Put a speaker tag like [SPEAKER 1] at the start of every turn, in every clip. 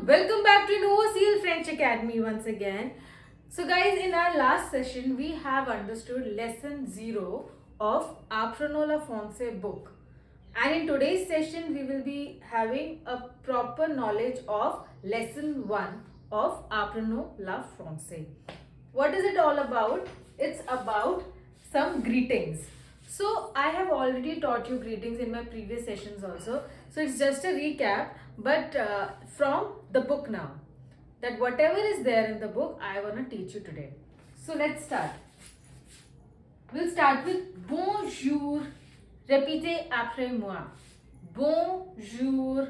[SPEAKER 1] welcome back to Innovo French Academy once again. So guys, in our last session we have understood lesson 0 of Apprenons le Français book. And in today's session we will be having a proper knowledge of lesson 1 of Apprenons le Français. What is it all about? It's about some greetings. So I have already taught you greetings in my previous sessions also. So it's just a recap, but from the book now. That whatever is there in the book, I want to teach you today. So let's start. We'll start with bonjour. Répétez après moi. Bonjour.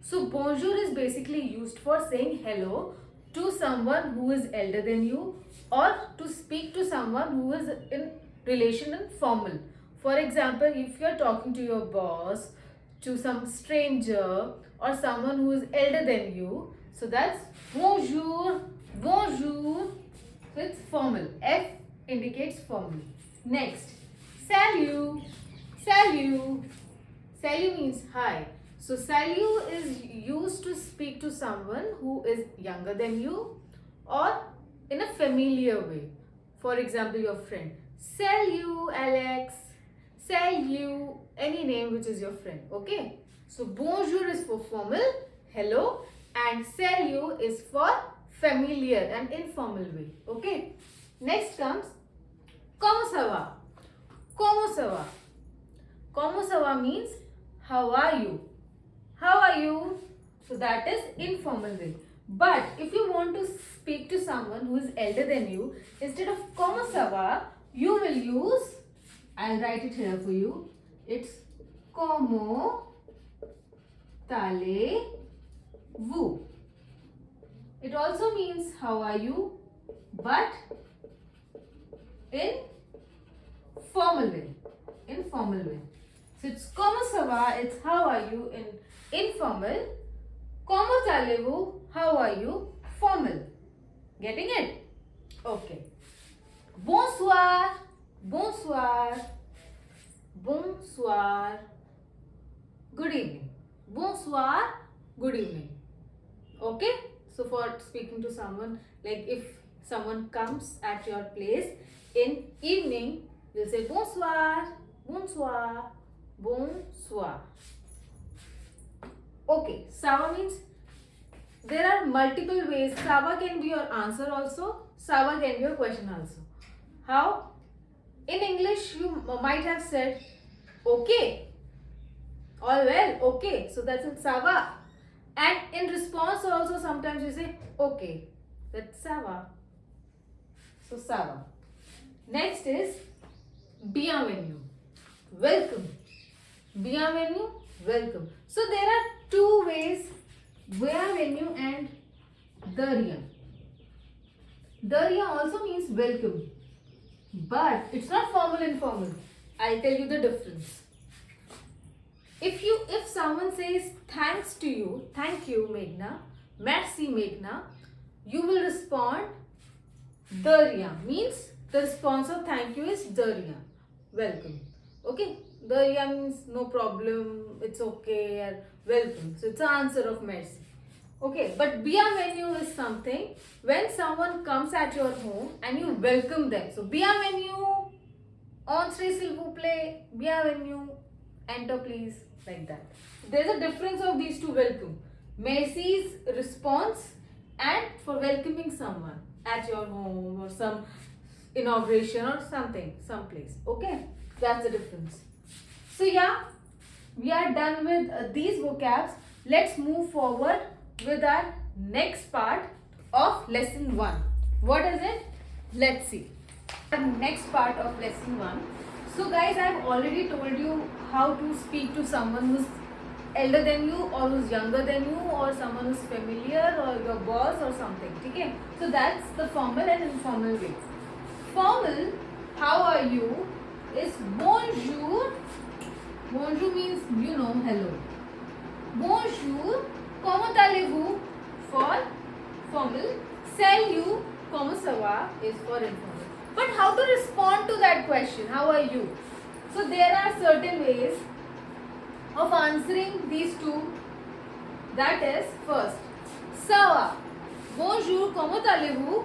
[SPEAKER 1] So bonjour is basically used for saying hello to someone who is elder than you, or to speak to someone who is in relation and formal. For example, if you are talking to your boss, to some stranger, or someone who is elder than you, so that's bonjour, bonjour. So it's formal. F indicates formal. Next, salut, salut. Salut means hi. So salut is used to speak to someone who is younger than you or in a familiar way. For example, your friend. Salut, Alex. Salut, any name which is your friend. Okay. So bonjour is for formal, hello, and salut is for familiar and informal way. Okay. Next comes comment ça va? Comment ça va? Comment ça va means how are you? How are you? So that is informal way. But if you want to speak to someone who is elder than you, instead of comment ça va, you will use, I'll write it here for you. It's comment allez-vous. It also means how are you, but in formal way. In formal way. So it's comment ça va, it's how are you in informal. Comment allez-vous, how are you, formal. Getting it? Okay. Bonsoir, bonsoir, bonsoir, good evening. Bonsoir, good evening. Okay? So for speaking to someone, like if someone comes at your place in evening, you'll say bonsoir, bonsoir, bonsoir. Okay, ça va means there are multiple ways. Ça va can be your answer also. Ça va can be your question also. How? In English, you might have said, okay, all well, okay. So that's it, ça va. And in response also, sometimes you say, okay, that's ça va. So ça va. Next is bienvenue, welcome. Bienvenue, welcome. So there are two ways, bienvenue and de rien. De rien also means welcome. But it's not formal informal. I'll tell you the difference. If someone says thanks to you, thank you Meghna, merci Meghna, you will respond de rien. Means the response of thank you is de rien, welcome. Okay, de rien means no problem, it's okay, or welcome. So it's an answer of merci. Okay, but bienvenue is something when someone comes at your home and you welcome them. So bienvenue, entrez s'il vous plaît, bienvenue, enter please, like that. There's a difference of these two welcome. Mercy's response and for welcoming someone at your home or some inauguration or something, someplace. Okay, that's the difference. So yeah, we are done with these vocabs. Let's move forward with our next part of lesson 1. What is it? Let's see. The next part of lesson 1. So guys, I've already told you how to speak to someone who's elder than you or who's younger than you or someone who's familiar or your boss or something. Okay? So that's the formal and informal way. Formal, how are you, is bonjour. Bonjour means, you know, hello. Bonjour. Comment allez-vous for formal. Salut, comment ça va is for informal. But how to respond to that question? How are you? So there are certain ways of answering these two. That is, first, Sawa. Bonjour, comment allez-vous?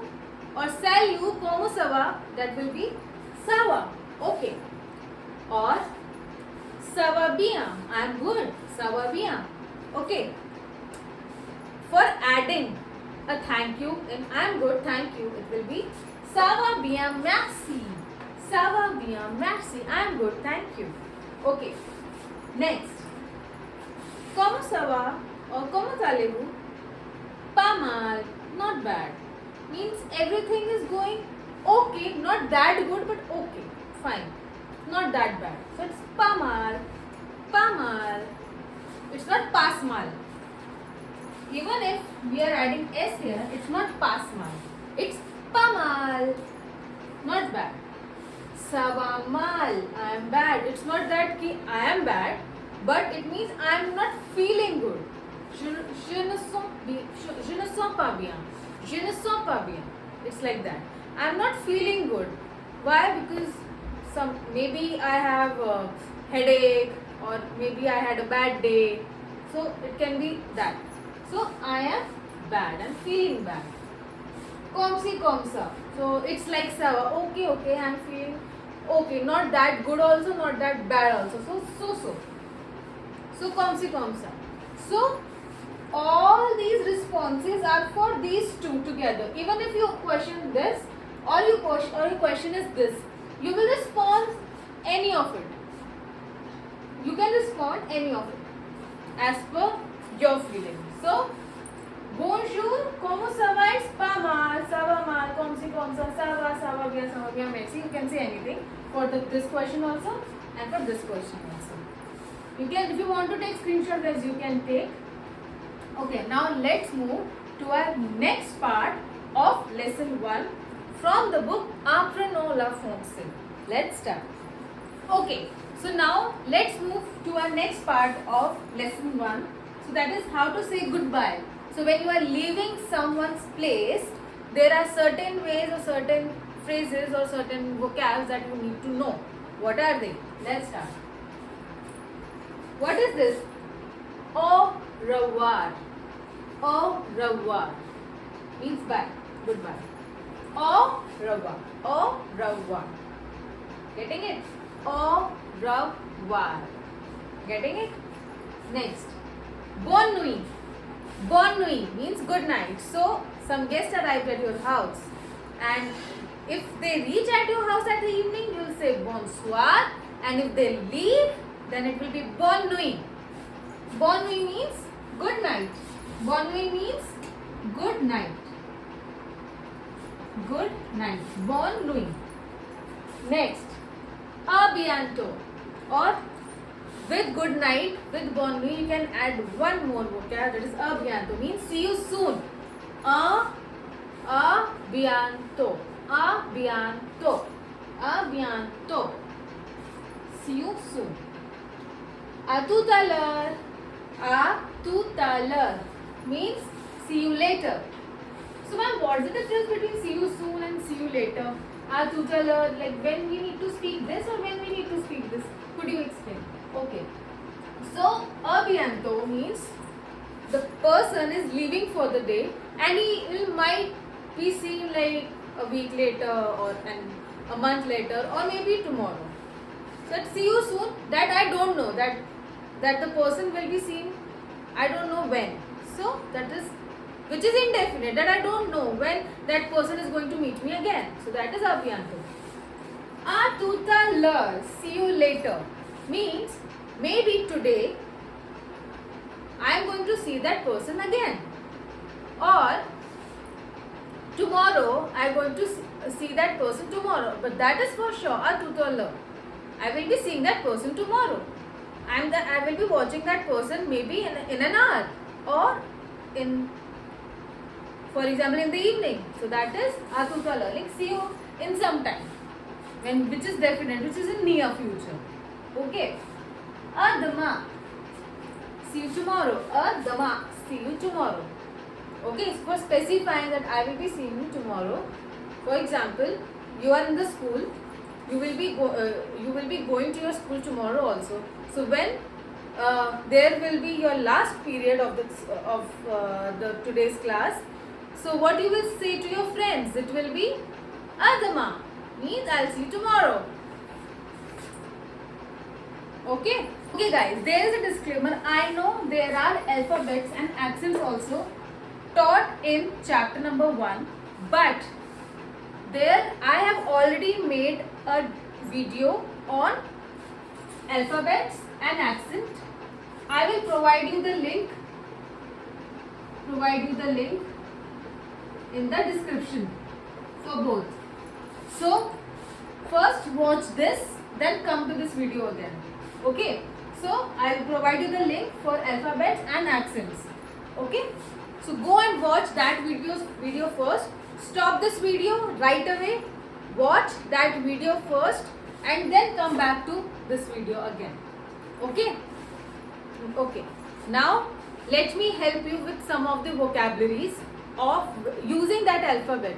[SPEAKER 1] Or salut, comment ça va? That will be sawa. Okay. Or ça va bien. I'm good. Ça va bien. Okay. For adding a thank you in I'm good, thank you, it will be ça va bien, merci. Ça va bien, merci. I'm good, thank you. Okay. Next. Comment ça va? Or comment allez-vous? Pas mal, not bad. Means everything is going okay, not that good, but okay, fine. Not that bad. So it's pas mal, pas mal. It's not pas mal. Even if we are adding s here, it's not pas mal. It's pas mal, not bad. Ça va mal, I am bad. It's not that ki I am bad, but it means I am not feeling good. Je ne sens pas bien. Je ne sens pas bien. It's like that. I am not feeling good. Why? Because maybe I have a headache, or maybe I had a bad day. So it can be that. So I am bad. I'm feeling bad. Comme si comme ça. So it's like ça. Okay, okay. I'm feeling okay. Not that good also, not that bad also. So comme si comme ça. So all these responses are for these two together. Even if you question this, or your question is this, you will respond any of it. You can respond any of it as per your feeling. So, bonjour, comment ça va? It's pas mal, ça va mal, comme si comme ça va bien, merci. You can say anything for this question also and for this question also. You can, if you want to take screenshot, as you can take. Okay, now let's move to our next part of lesson 1 from the book Apprenons la Français. Let's start. Okay, so now let's move to our next part of lesson 1. So that is how to say goodbye. So when you are leaving someone's place, there are certain ways or certain phrases or certain vocabs that you need to know. What are they? Let's start. What is this? Au revoir. Au revoir means bye, goodbye. Au revoir. Au revoir. Getting it? Au revoir. Getting it? Next. Bonne nuit. Bonne nuit means good night. So some guests arrived at your house, and if they reach at your house at the evening, you will say bonsoir, and if they leave, then it will be bonne nuit. Bonne nuit means good night. Bonne nuit means good night. Good night. Bonne nuit. Next, a bientôt. Or with good night, with bonne nuit, you can add one more vocab, that is a bientôt, means see you soon. A bientôt. A bientôt. A bientôt. See you soon. À tout à l'heure. À tout à l'heure means see you later. So ma'am, what's the difference between see you soon and see you later? À tout à l'heure, like when we need to speak this or when we need to speak this? Could you explain? Okay. So a bientôt means the person is leaving for the day and he might be seen like a week later or a month later or maybe tomorrow. So see you soon, that I don't know, that the person will be seen, I don't know when. So that is, which is indefinite, that I don't know when that person is going to meet me again. So that is à bientôt. À tout à l'heure, see you later, means maybe today I am going to see that person again, or tomorrow I am going to see that person tomorrow. But that is for sure, à tout à l'heure, I will be seeing that person tomorrow. I will be watching that person maybe in an hour, or in, for example, in the evening. So that is à tout à l'heure, like see you in some time, which is definite, which is in near future. Okay. À demain, see you tomorrow. À demain, see you tomorrow. Okay, it's for specifying that I will be seeing you tomorrow. For example, you are in the school. You will be going to your school tomorrow also. So when there will be your last period of the today's class. So what you will say to your friends? It will be Adama, means I'll see you tomorrow. Okay. Okay guys, there is a disclaimer. I know there are alphabets and accents also taught in chapter number 1, but there I have already made a video on alphabets and accent. I will provide you the link in the description for both. So first watch this, then come to this video again. Okay, so I will provide you the link for alphabets and accents. Okay, so go and watch that video first. Stop this video right away, watch that video first, and then come back to this video again. Okay. Okay, now let me help you with some of the vocabularies of using that alphabet.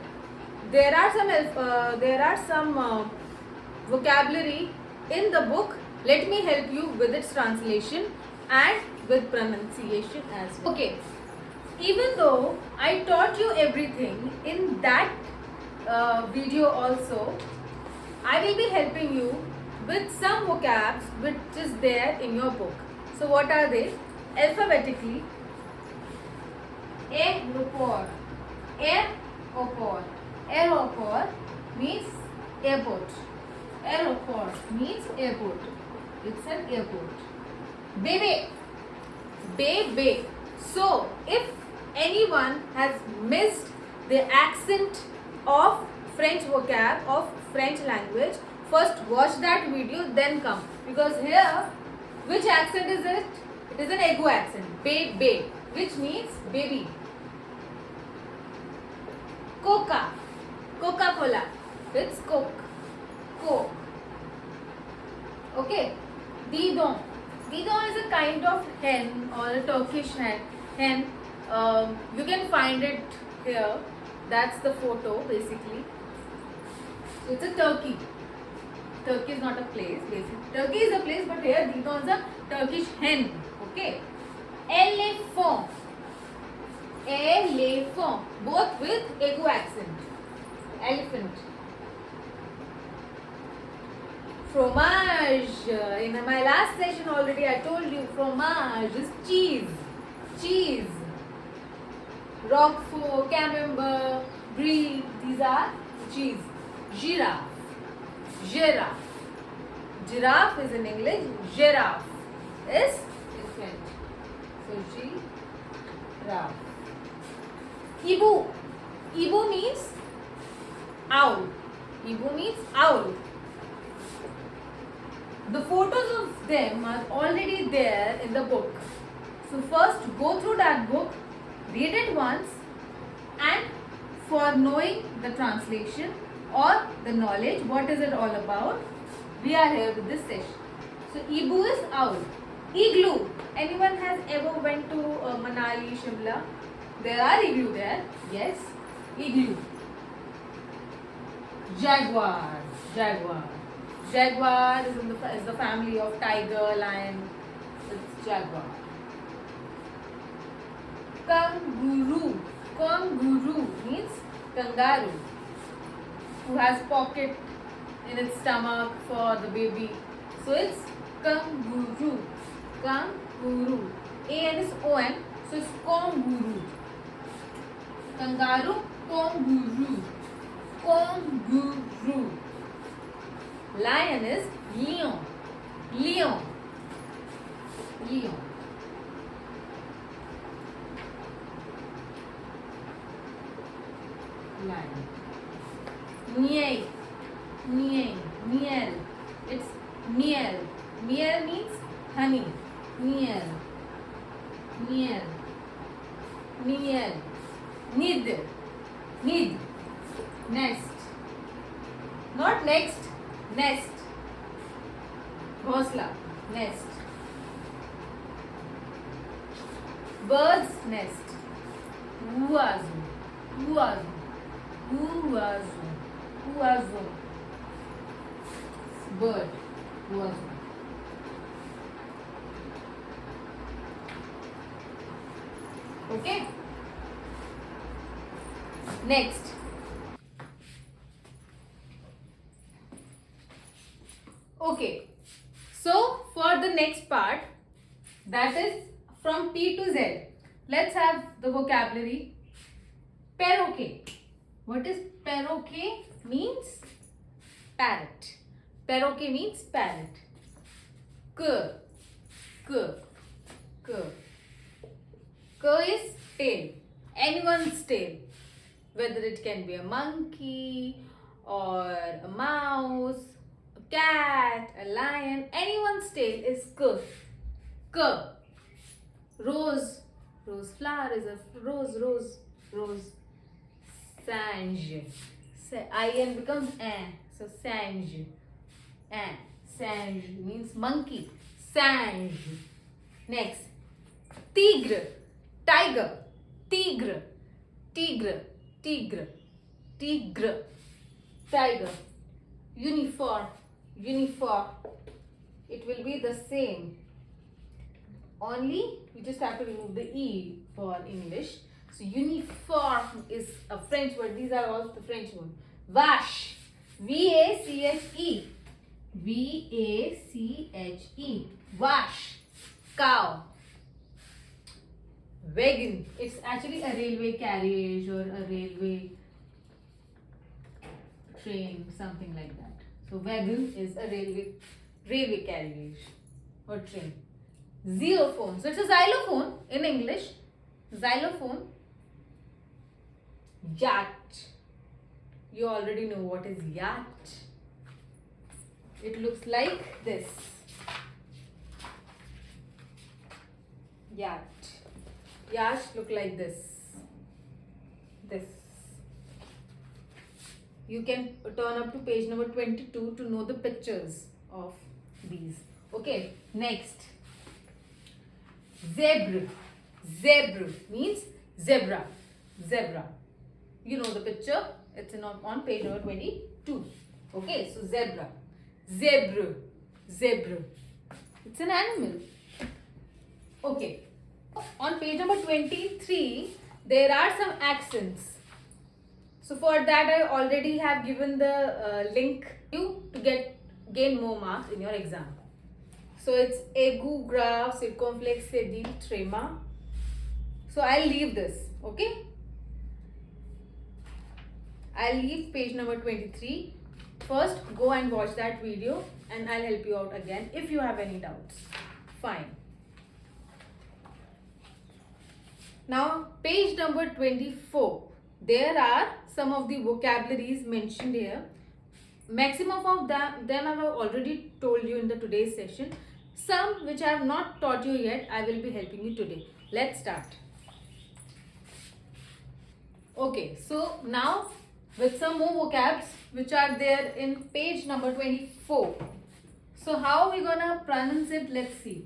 [SPEAKER 1] There are some vocabulary in the book. Let me help you with its translation and with pronunciation as well. Okay, even though I taught you everything in that video also, I will be helping you with some vocabs which is there in your book. So what are they? Alphabetically, aeroport. Aeroport. Aeroport means airport. Aeroport means airport. It's an airport. Bebe. Bebe. So if anyone has missed the accent of French vocab, of French language, first watch that video, then come. Because here, which accent is it? It is an Ego accent. Be, which means baby. Coca. Coca-Cola. It's Coke. Coke. Okay. Didon. Didon is a kind of hen or a Turkish hen. You can find it here. That's the photo basically. So it's a turkey. Turkey is not a place basically. Turkey is a place, but here Didon is a Turkish hen. Okay. Elephant. Elephant. Both with Ego accent. Elephant. Fromage. In my last session already I told you fromage is cheese. Cheese. Roquefort, Camembert, Brie. These are cheese. Giraffe. Giraffe. Giraffe is in English. Giraffe is in French. So giraffe. Ibu. Ibu means owl. Ibu means owl. The photos of them are already there in the book. So first go through that book, read it once, and for knowing the translation or the knowledge, what is it all about, we are here with this session. So Ibu is owl. Igloo. Anyone has ever went to Manali, Shimla? There are igloo there. Yes. Igloo. Jaguar. Jaguar. Jaguar is the family of tiger, lion. It's jaguar. Kangaroo. Kangaroo means kangaroo, who has pocket in its stomach for the baby. So it's kangaroo. Kangaroo. A-N is O-N. So it's kangaroo. Kangaroo. Kangaroo. Kangaroo. Lion is lion. Lion. Lion. Lion. Miel. Miel. Miel. It's miel. Miel means honey. Miel. Miel. Miel. Nid. Nid. Nest. Not next. Nest. Ghosla. Nest. Bird's nest. Uazu. Uazu. Uazu. Uazu. Bird. Uazu. Okay. Next. Okay. So for the next part, that is from P to Z. Let's have the vocabulary. Perroquet. What is perroquet? Means parrot. Perroquet means parrot. K. K. K. K is tail. Anyone's tail. Whether it can be a monkey or a mouse, a cat, a lion, anyone's tail is K. K. Rose. Rose flower is a rose. Singe. I-N becomes an. So singe. An. Singe means monkey. Singe. Next. Tigre. Tiger. Tigre. Tigre. Tigre. Tigre. Tiger. Uniform. Uniform. It will be the same. Only you just have to remove the E for English. So uniform is a French word. These are all the French words. Vache. V-A-C-H-E. V-A-C-H-E. Vache. Cow. Wagon. It's actually a railway carriage or a railway train, something like that. So wagon is a railway carriage or train. Xylophone. So it's a xylophone in English. Xylophone. Yacht. You already know what is yacht. It looks like this. Yacht. Yacht look like this. This. You can turn up to page number 22 to know the pictures of these. Okay. Next. Zebra. Zebra means zebra. Zebra. You know the picture. It's on page number 22. Okay, so zebra. Zebra. Zebra. It's an animal. Okay. On page number 23, there are some accents. So for that, I already have given the link to gain more marks in your exam. So it's agu, graph, circumflex, cedille, trema. So I'll leave this, okay? I'll leave page number 23. First, go and watch that video and I'll help you out again if you have any doubts. Fine. Now, page number 24. There are some of the vocabularies mentioned here. Maximum of them I have already told you in the today's session. Some which I have not taught you yet, I will be helping you today. Let's start. Okay, so now with some more vocabs which are there in page number 24. So how are we gonna pronounce it? Let's see.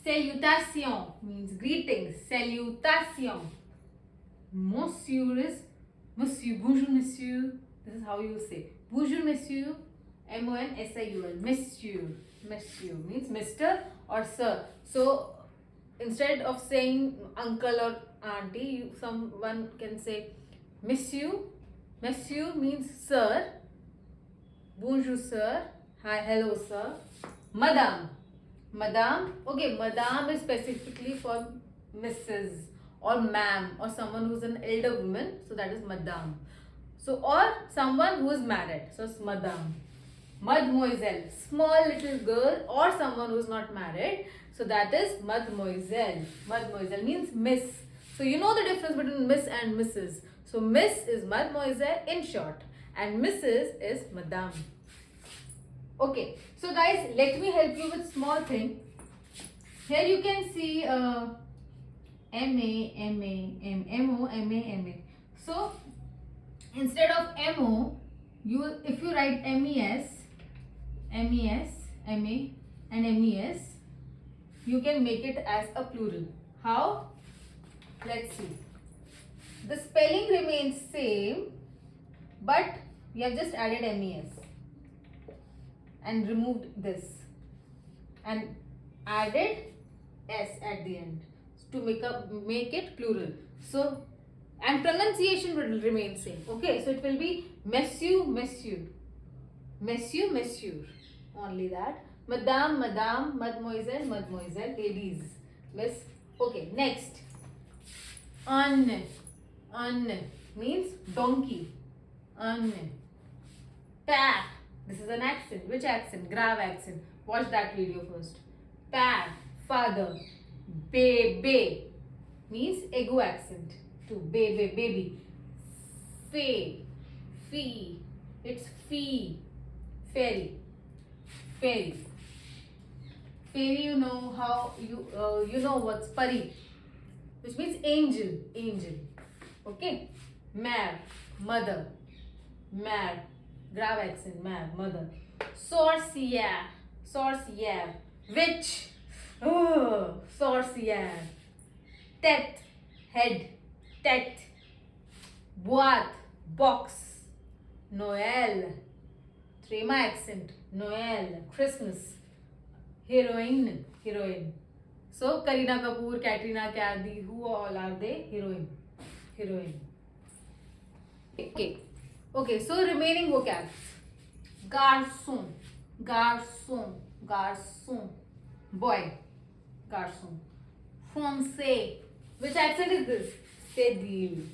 [SPEAKER 1] Salutation means greetings. Salutation. Monsieur is monsieur. Bonjour, monsieur. This is how you say. Bonjour, monsieur. M-O-N-S-I-U-L. Monsieur. Monsieur means Mr. or Sir. So instead of saying uncle or auntie, someone can say Monsieur. Monsieur means Sir. Bonjour, Sir. Hi, hello, Sir. Madame. Madame. Okay, Madame is specifically for Mrs. or Ma'am or someone who's an elder woman. So that is Madame. So or someone who is married. So it's Madame. Mademoiselle, small little girl or someone who is not married. So that is Mademoiselle. Mademoiselle means Miss. So you know the difference between Miss and Mrs. So Miss is Mademoiselle in short and Mrs. is Madame. Okay, so guys, let me help you with small thing. Here you can see M-A, M-A, M-O, M-A, M-A. So instead of M-O, if you write M-E-S, M-E-S, M-A and M-E-S, you can make it as a plural. How? Let's see. The spelling remains same, but we have just added MES and removed this and added S at the end. to make it plural. So, and pronunciation will remain same. Okay, so it will be monsieur, monsieur, monsieur, monsieur. Only that. Madame, madame, mademoiselle, mademoiselle, ladies, miss. Okay, next. Âne, âne means donkey. Âne. Père. This is an accent. Which accent? Grave accent. Watch that video first. Père, father. Bébé means ego accent. To bébé, baby. Fée, fee. It's fee. Fairy. Fairy. Fairy, you know how you know what's pari, which means angel. Angel. Okay. Mère, mother. Mère. Grave accent, mère, mother. Sorcière, sorcière, witch. Oh, sorcière. Tête, head, tête. Boîte, box. Noël, Trema accent, Noël, Christmas. Heroine, heroine. So Kareena Kapoor, Katrina Kaif, who all are they? Heroine, heroine. Okay. Okay, so remaining vocabs. Garçon, garçon, garçon. Boy, garçon. Français. Which accent is this? C'est dire.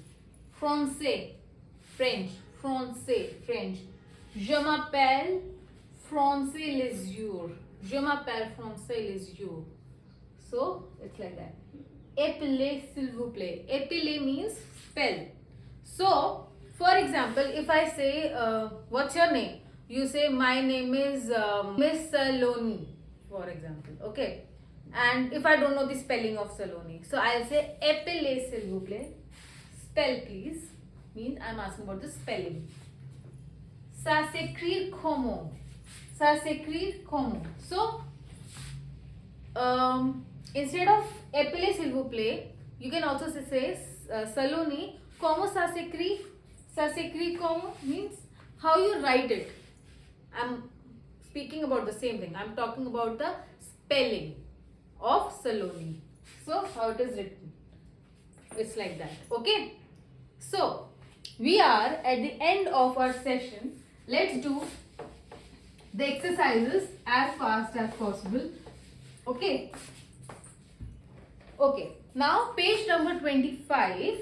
[SPEAKER 1] Français. French. Français. French. Je m'appelle Français Lesieur. Je m'appelle Français Lesieur. So, it's like that. Appelez s'il vous plaît. Appeler means spell. So, for example, if I say, what's your name? You say, my name is Miss Saloni, for example. Okay. And if I don't know the spelling of Saloni, so I'll say, appelez s'il vous plaît. Spell please. Means I'm asking about the spelling. Ça s'écrit comment? Ça s'écrit comment? So, instead of appelez s'il vous plaît, you can also say Saloni. Comment ça s'écrit? Ça s'écrit comment means how you write it. I'm speaking about the same thing. I'm talking about the spelling of Saloni. So, how it is written. It's like that. Okay. So, we are at the end of our session. Let's do the exercises as fast as possible. Okay. Okay. Now, page number 25.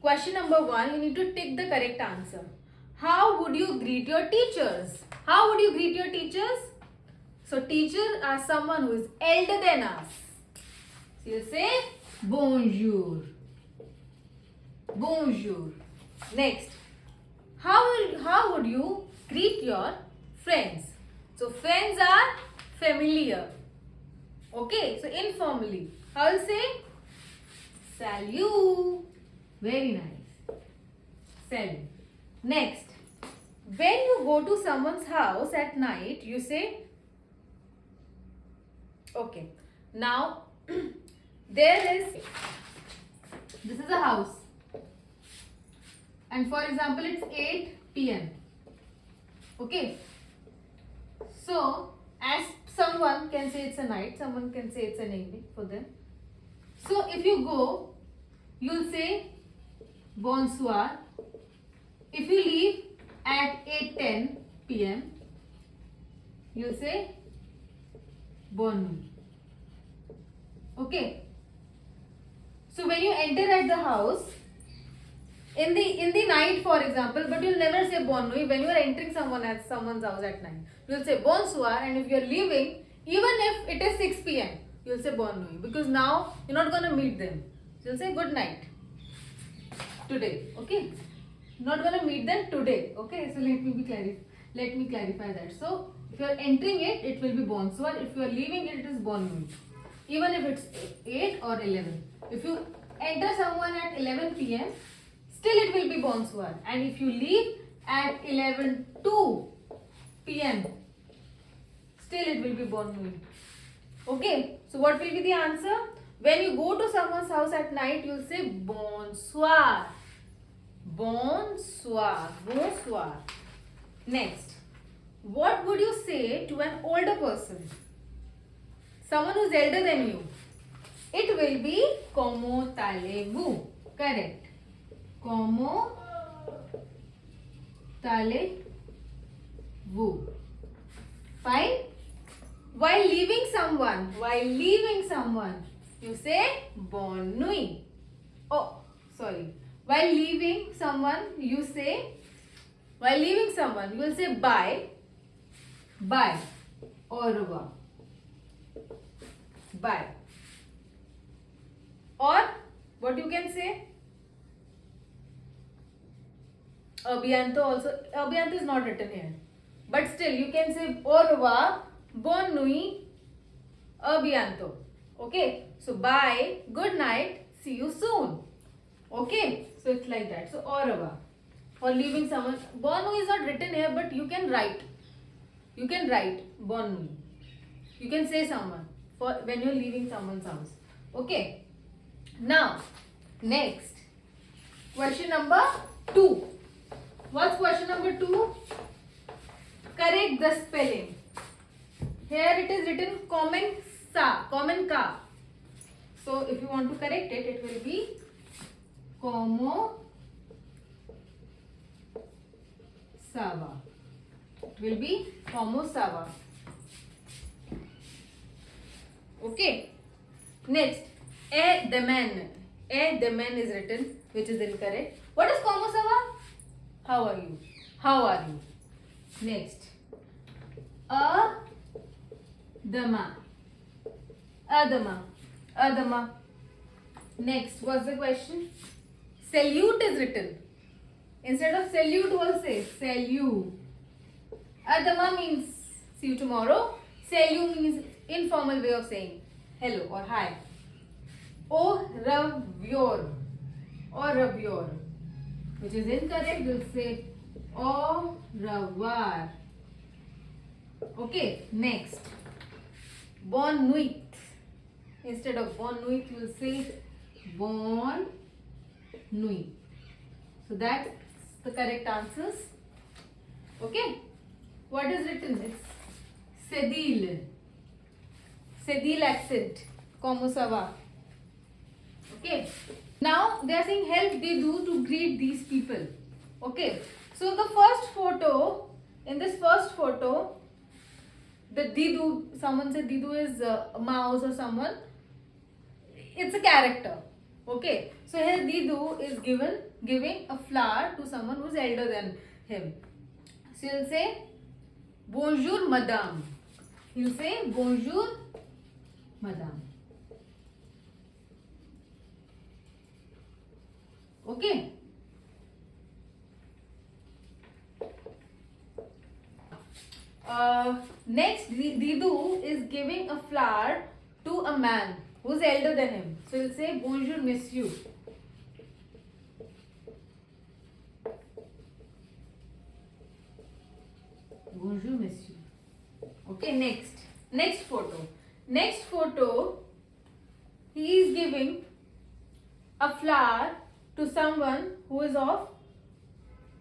[SPEAKER 1] Question number 1, you need to tick the correct answer. How would you greet your teachers? How would you greet your teachers? So, teachers are someone who is elder than us. So, you say bonjour. Bonjour. Next, how would you greet your friends? So, friends are familiar. Okay, so informally. How will you say? Salut. Very nice. Salut. Next, when you go to someone's house at night, you say, okay, now this is a house. And for example, it's 8 p.m. Okay. So, as someone can say it's a night, someone can say it's an evening for them. So, if you go, you'll say bonsoir. If you leave at 8:10 p.m., you'll say bonne nuit. Okay. So, when you enter at the house, in the night, for example, but you'll never say bonne nuit when you are entering someone's house at night. You'll say bonsoir, and if you're leaving, even if it is 6 p.m., you'll say bonne nuit because now you're not gonna meet them. So you'll say good night today. Okay, not gonna meet them today. Okay, so let me clarify that. So if you're entering it, it will be bonsoir. If you're leaving it, it is bonne nuit. Even if it's 8 or 11. If you enter someone at 11 p.m., still it will be bonsoir. And if you leave at 11:02 p.m., still it will be bonne nuit. Okay, so what will be the answer? When you go to someone's house at night, you'll say bonsoir. Bonsoir. Bonsoir. Next, what would you say to an older person? Someone who's elder than you. It will be como talevu. Correct. Como talevu. Fine. While leaving someone, you say bonne nuit. Oh, sorry. While leaving someone, you will say bye. Bye. Au revoir. Bye. Or what you can say? Abianto also. Abianto is not written here. But still, you can say au revoir, bonne nuit, abianto. Okay. So bye, good night, see you soon. Okay. So it's like that. So au revoir. For leaving someone, bonne nuit is not written here, but you can write. You can write bonne nuit. You can say someone for when you're leaving someone's house. Okay. Now, next question number 2. What's question number 2? Correct the spelling. Here it is written common ka. So if you want to correct it, it will be como sava. It will be como sava. Okay. Next, a deman. A deman is written, which is incorrect. What is como sava? How are you? How are you? Next, Adama. Next, what's the question? Salute is written. Instead of salute, we'll say salute. Adama means see you tomorrow. Salute means informal way of saying hello or hi. Au revoir, which is incorrect. We'll say au revoir. Okay, next, bonne nuit. Instead of bonne nuit, you will say bonne nuit. So that's the correct answers. Okay, what is written? It's Sedil. Sedil accent. Como ça va? Okay. Now they are saying help Didu to greet these people. Okay. So the first photo, in this first photo, the Didu, someone said Didu is a mouse or someone. It's a character. Okay. So here Didu is giving a flower to someone who is elder than him. So he'll say bonjour madame. He'll say bonjour madame. Okay. Next, Didu is giving a flower to a man who's elder than him. So he'll say bonjour monsieur. Bonjour monsieur. Okay, next photo. Next photo, he is giving a flower to someone who is of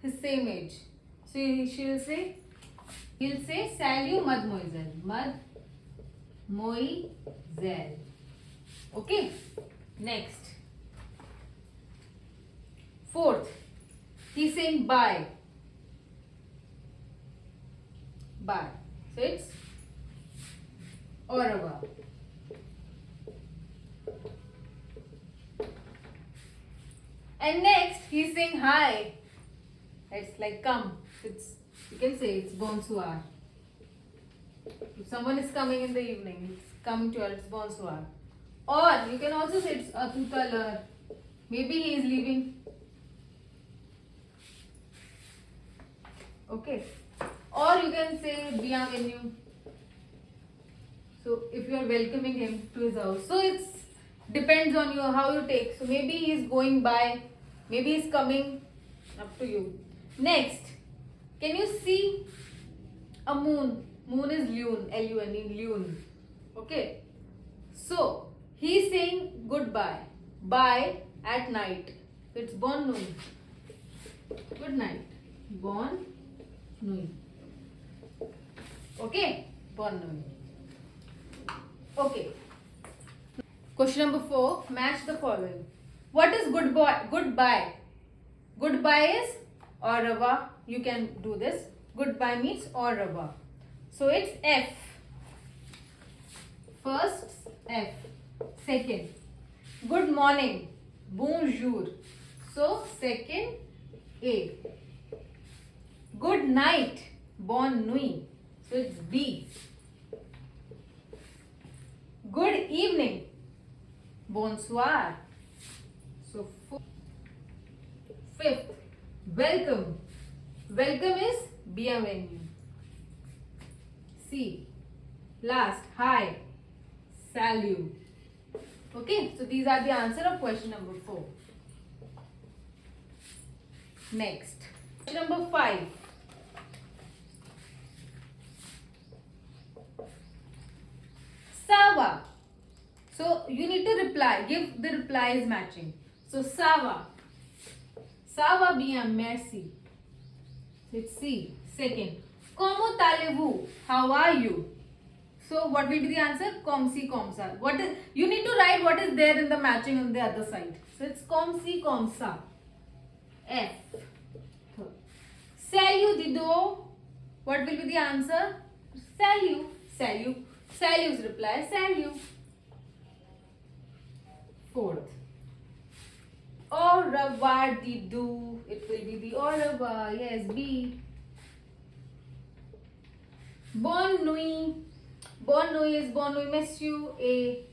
[SPEAKER 1] his same age. So he'll say salut mademoiselle. Mademoiselle. Okay. Next. Fourth, he's saying bye. Bye. So it's au revoir. And next, he's saying hi. It's like come. You can say it's bonsoir. If someone is coming in the evening, it's coming to you, it's bonsoir. Or you can also say it's a tout à l'heure. Maybe he is leaving. Okay. Or you can say bienvenue. So if you are welcoming him to his house. So it depends on you how you take. So maybe he is going by. Maybe he's coming. Up to you. Next, can you see a moon? Moon is lune, L-U-N-E, lune. Okay. So he's saying goodbye. Bye at night. So it's bonne nuit. Good night. Bonne nuit. Okay. Bonne nuit. Okay. Question number 4. Match the following. What is goodbye? Goodbye is au revoir. You can do this. Goodbye means au revoir. So it's F. First F. Second. Good morning. Bonjour. So second A. Good night. Bonne nuit. So it's B. Good evening. Bonsoir. So fifth. Welcome. Welcome is bienvenue. C. Last. Hi. Salut. Okay, so these are the answer of question number 4. Next. Question number 5. Ça va. So you need to reply. Give the replies matching. So ça va. Ça va bien, merci. Let's see. Second. Comment allez-vous? How are you? So what will be the answer? Comme si, comme ça. What is? You need to write what is there in the matching on the other side. So it's comme si, comme ça. F. Salut Dido. What will be the answer? Salut. Salut. Salut's reply. Salut. Fourth. Au revoir Dido. It will be the au revoir. Yes, B. Bonne nuit. Bonne nuit is bonne nuit, monsieur. A.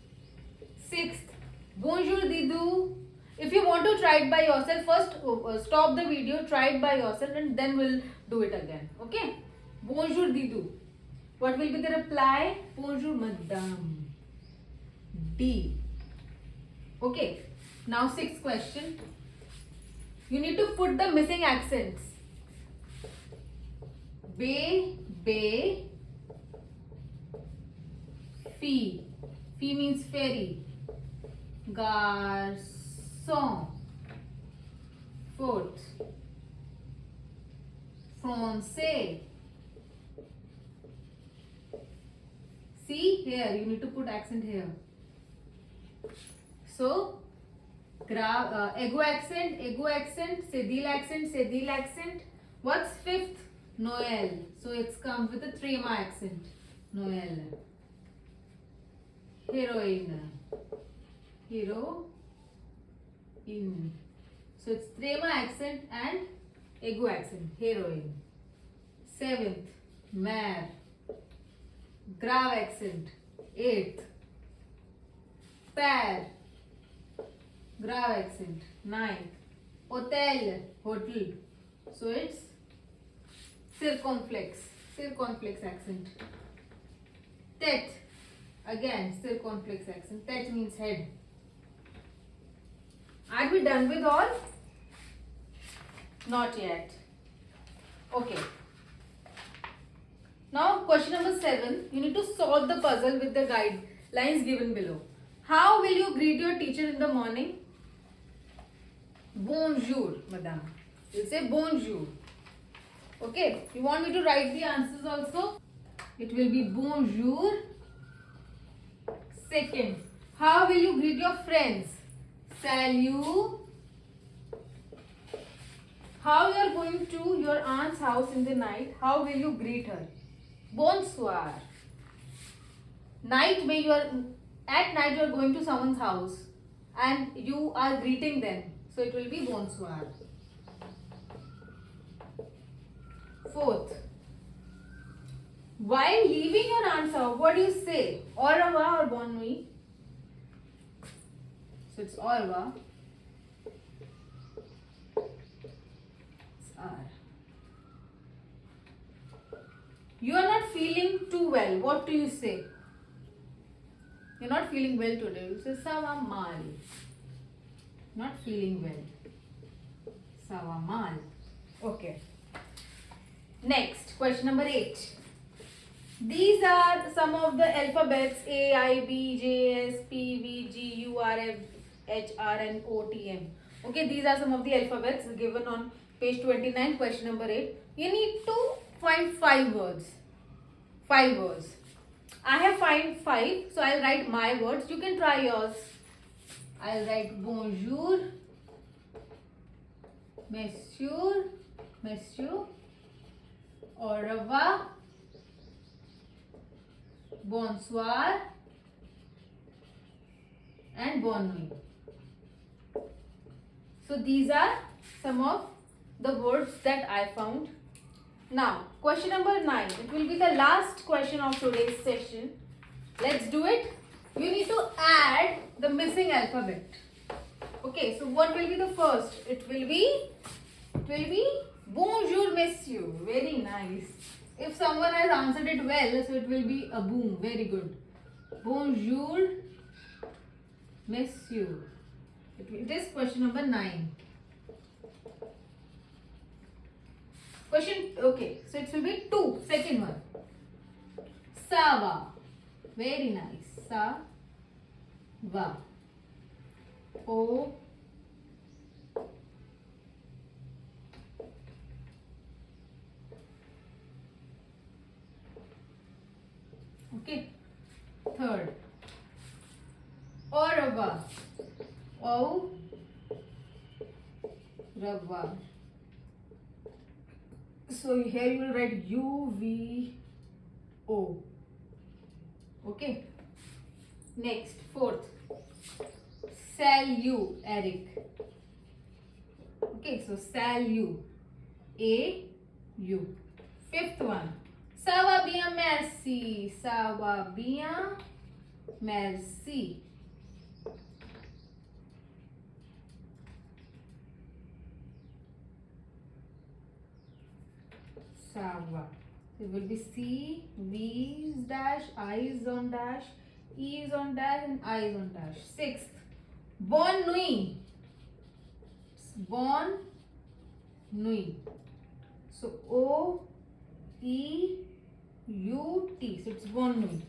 [SPEAKER 1] Sixth. Bonjour Dido. If you want to try it by yourself, first stop the video, try it by yourself, and then we'll do it again. Okay? Bonjour Dido. What will be the reply? Bonjour madame. D. Okay. Now sixth question. You need to put the missing accents. Be, be, fee. Fee means ferry. Garçon. Fourth. Français. See here, you need to put accent here. So, ego accent, cédille accent. What's fifth? Noël. So it's comes with a tréma accent. Noël. Heroine. Heroine. So it's trema accent and ego accent. Heroine. Seventh. Mare. Grave accent. Eighth. Père. Grave accent. Ninth. Hotel. Hotel. So it's circumflex accent. Tête. Again, circumflex accent. Tête means head. Are we done with all? Not yet. Okay. Now, question number 7. You need to solve the puzzle with the guidelines given below. How will you greet your teacher in the morning? Bonjour, madame. You say bonjour. Okay. You want me to write the answers also? It will be bonjour. Second. How will you greet your friends? Salut. How you are going to your aunt's house in the night? How will you greet her? Bonsoir. At night you are going to someone's house and you are greeting them. So it will be bonsoir. Fourth. While leaving your aunt's house, what do you say? Au revoir or bonne nuit? So it's au revoir. It's R. You are not feeling too well. What do you say? You're not feeling well today. You say ça va mal. Not feeling well. Ça va mal. Okay. Next, question number 8. These are some of the alphabets A, I, B, J, S, P, V, G, U, R, F, H, R, and O, T, M. Okay, these are some of the alphabets given on page 29, question number 8. You need to find 5 words. 5 words. I have find 5, so I'll write my words. You can try yours. I'll write bonjour, monsieur, monsieur, au revoir, bonsoir, and bonne nuit. So these are some of the words that I found. Now, question number 9. It will be the last question of today's session. Let's do it. You need to add the missing alphabet. Okay, so what will be the first? It will be bonjour, monsieur. Very nice. If someone has answered it well, so it will be a boom. Very good. Bonjour, monsieur. It is question number 9. Okay, so it will be 2. Second one. Ça va. Very nice. Ça va. O. Okay. Third. Au revoir. Au revoir. So here you will write UVO. Okay. Next, fourth. Salut, Eric. Okay, so salut. A-U. Fifth one. Ça va bien, merci. Ça va bien, merci. Ça va. It will be C, V is dash, I is on dash, E is on dash, and I is on dash. Sixth. Bonne nuit. Bonne nuit. So O-E-U-T. So it's bonne nuit.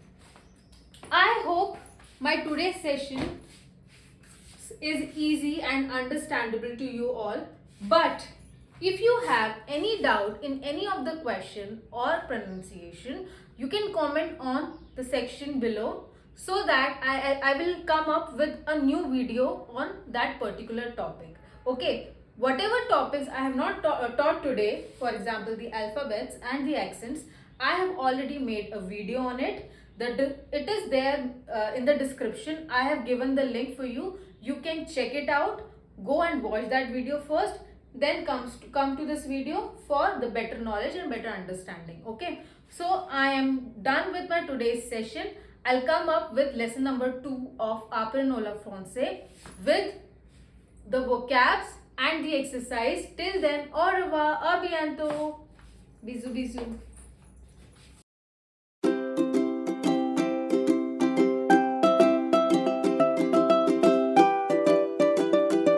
[SPEAKER 1] I hope my today's session is easy and understandable to you all. But if you have any doubt in any of the question or pronunciation, you can comment on the section below so that I will come up with a new video on that particular topic. Okay, whatever topics I have not taught today, for example, the alphabets and the accents, I have already made a video on it. It is there in the description. I have given the link for you. You can check it out. Go and watch that video first. Then come to this video for the better knowledge and better understanding. Okay, so I am done with my today's session. I'll come up with lesson number 2 of Apprendre la Français with the vocabs and the exercise. Till then, au revoir, à bientôt. Bisous, bisous.